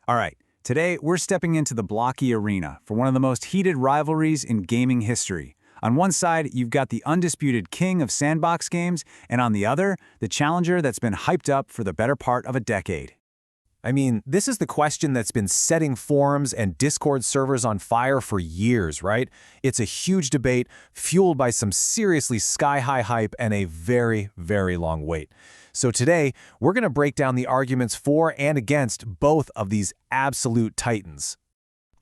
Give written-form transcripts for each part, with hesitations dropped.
All right, today we're stepping into the blocky arena for one of the most heated rivalries in gaming history. On one side, you've got the undisputed King of Sandbox games, and on the other, the challenger that's been hyped up for the better part of a decade. I mean, this is the question that's been setting forums and Discord servers on fire for years, right? It's a huge debate fueled by some seriously sky-high hype and a very, very long wait. So today, we're going to break down the arguments for and against both of these absolute titans.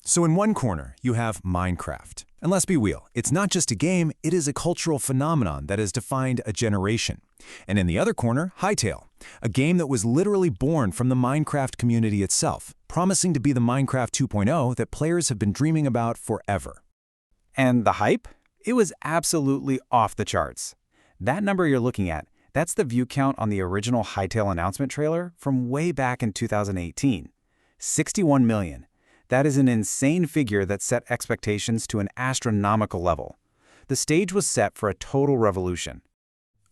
So in one corner, you have Minecraft. And let's be real, it's not just a game, it is a cultural phenomenon that has defined a generation. And in the other corner, Hytale, a game that was literally born from the Minecraft community itself, promising to be the Minecraft 2.0 that players have been dreaming about forever. And the hype? It was absolutely off the charts. That number you're looking at, that's the view count on the original Hytale announcement trailer from way back in 2018. 61 million. That is an insane figure that set expectations to an astronomical level. The stage was set for a total revolution.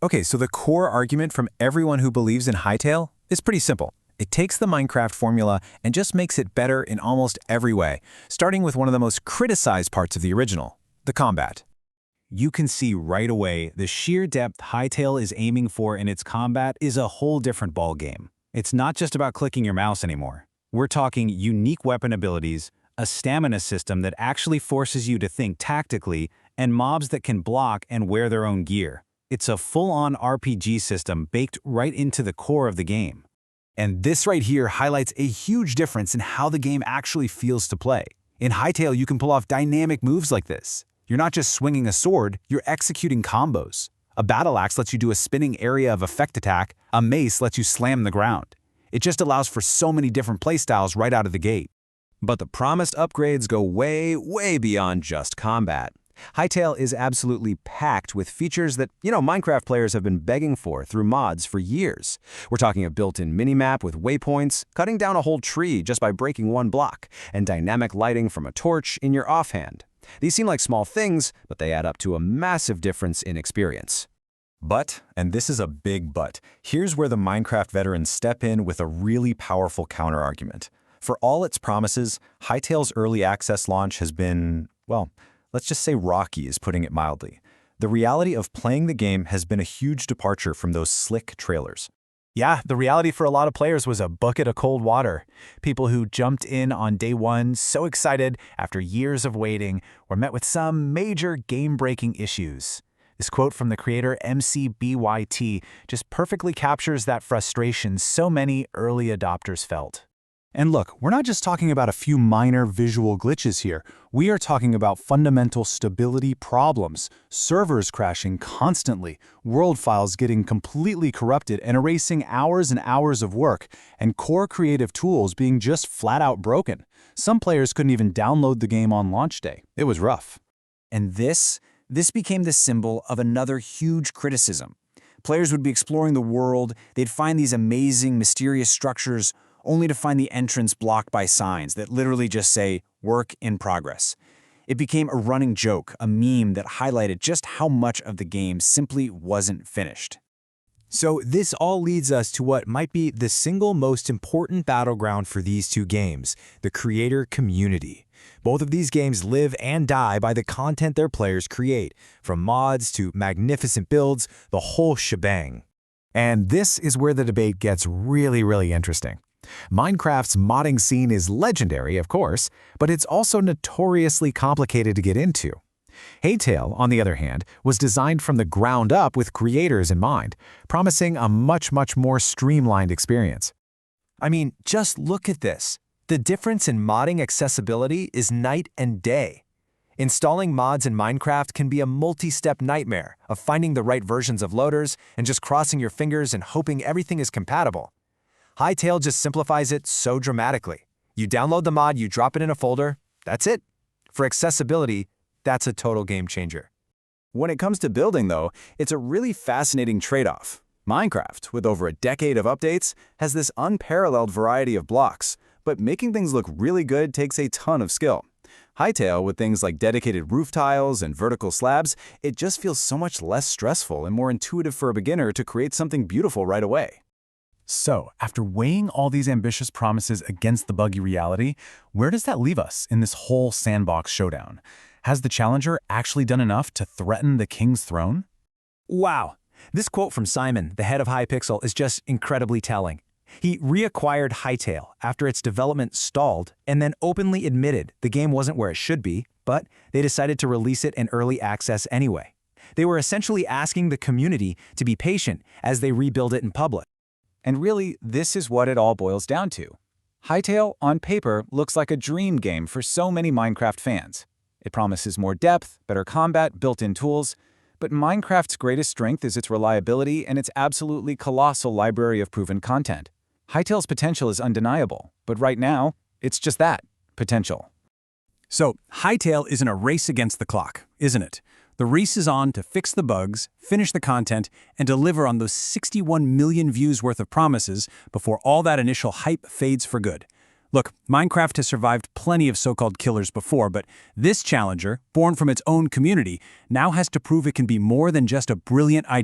Okay, so the core argument from everyone who believes in Hytale is pretty simple. It takes the Minecraft formula and just makes it better in almost every way, starting with one of the most criticized parts of the original, the combat. You can see right away the sheer depth Hytale is aiming for in its combat is a whole different ballgame. It's not just about clicking your mouse anymore. We're talking unique weapon abilities, a stamina system that actually forces you to think tactically, and mobs that can block and wear their own gear. It's a full-on RPG system baked right into the core of the game. And this right here highlights a huge difference in how the game actually feels to play. In Hytale, you can pull off dynamic moves like this. You're not just swinging a sword, you're executing combos. A battle axe lets you do a spinning area of effect attack, a mace lets you slam the ground. It just allows for so many different playstyles right out of the gate. But the promised upgrades go way, way beyond just combat. Hytale is absolutely packed with features that, Minecraft players have been begging for through mods for years. We're talking a built-in minimap with waypoints, cutting down a whole tree just by breaking one block, and dynamic lighting from a torch in your offhand. These seem like small things, but they add up to a massive difference in experience. But, and this is a big but, here's where the Minecraft veterans step in with a really powerful counterargument. For all its promises, Hytale's early access launch has been, well, let's just say rocky is putting it mildly. The reality of playing the game has been a huge departure from those slick trailers. Yeah, the reality for a lot of players was a bucket of cold water. People who jumped in on day one so excited after years of waiting were met with some major game-breaking issues. This quote from the creator MCBYT just perfectly captures that frustration so many early adopters felt. And look, we're not just talking about a few minor visual glitches here. We are talking about fundamental stability problems, servers crashing constantly, world files getting completely corrupted and erasing hours and hours of work, and core creative tools being just flat out broken. Some players couldn't even download the game on launch day. It was rough. And this became the symbol of another huge criticism. Players would be exploring the world, they'd find these amazing, mysterious structures, only to find the entrance blocked by signs that literally just say, "Work in progress." It became a running joke, a meme that highlighted just how much of the game simply wasn't finished. So this all leads us to what might be the single most important battleground for these two games, the creator community. Both of these games live and die by the content their players create, from mods to magnificent builds, the whole shebang. And this is where the debate gets really, really interesting. Minecraft's modding scene is legendary, of course, but it's also notoriously complicated to get into. Hytale, on the other hand, was designed from the ground up with creators in mind, promising a much more streamlined experience. I mean, just look at this. The difference in modding accessibility is night and day. Installing mods in Minecraft can be a multi-step nightmare of finding the right versions of loaders and just crossing your fingers and hoping everything is compatible. Hytale just simplifies it so dramatically. You download the mod, you drop it in a folder, that's it. For accessibility, that's a total game changer. When it comes to building, though, it's a really fascinating trade-off. Minecraft, with over a decade of updates, has this unparalleled variety of blocks, but making things look really good takes a ton of skill. Hytale, with things like dedicated roof tiles and vertical slabs, it just feels so much less stressful and more intuitive for a beginner to create something beautiful right away. So, after weighing all these ambitious promises against the buggy reality, where does that leave us in this whole sandbox showdown? Has the challenger actually done enough to threaten the king's throne? Wow! This quote from Simon, the head of Hypixel, is just incredibly telling. He reacquired Hytale after its development stalled and then openly admitted the game wasn't where it should be, but they decided to release it in early access anyway. They were essentially asking the community to be patient as they rebuild it in public. And really, this is what it all boils down to. Hytale, on paper, looks like a dream game for so many Minecraft fans. It promises more depth, better combat, built-in tools, but Minecraft's greatest strength is its reliability and its absolutely colossal library of proven content. Hytale's potential is undeniable, but right now, it's just that, potential. So, Hytale isn't a race against the clock, isn't it? The race is on to fix the bugs, finish the content, and deliver on those 61 million views worth of promises before all that initial hype fades for good. Look, Minecraft has survived plenty of so-called killers before, but this challenger, born from its own community, now has to prove it can be more than just a brilliant idea.